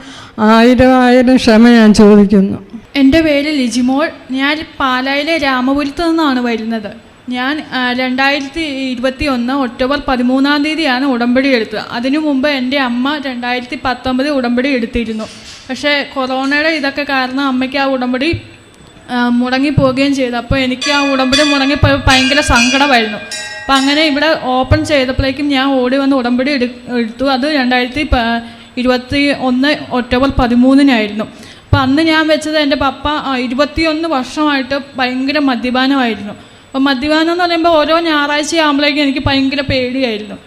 1000 ക്ഷമ ഞാൻ ചോദിക്കുന്നു. എൻ്റെ പേര് ലിജിമോൾ. ഞാൻ പാലായിലെ രാമപുരത്ത് നിന്നാണ് വരുന്നത്. ഞാൻ 2021 ഒക്ടോബർ 13 ഉടമ്പടി എടുത്തത്. അതിനു മുമ്പ് എൻ്റെ അമ്മ 2019 ഉടമ്പടി എടുത്തിരുന്നു. പക്ഷേ കൊറോണയുടെ ഇതൊക്കെ കാരണം അമ്മയ്ക്ക് ആ ഉടമ്പടി മുടങ്ങിപ്പോവുകയും ചെയ്തു. അപ്പോൾ എനിക്ക് ആ ഉടമ്പടി മുടങ്ങിപ്പോയി ഭയങ്കര സങ്കടമായിരുന്നു. അപ്പം അങ്ങനെ ഇവിടെ ഓപ്പൺ ചെയ്തപ്പോഴേക്കും ഞാൻ ഓടി വന്ന് ഉടമ്പടി എടുത്തു. അത് 2021 ഒക്ടോബർ 13 അപ്പം അന്ന് ഞാൻ വെച്ചത് എൻ്റെ പപ്പ 21 വർഷമായിട്ട് ഭയങ്കര മദ്യപാനമായിരുന്നു. അപ്പം മദ്യപാനം എന്ന് പറയുമ്പോൾ ഓരോ ഞായറാഴ്ച ആകുമ്പോഴേക്കും എനിക്ക് ഭയങ്കര പേടിയായിരുന്നു.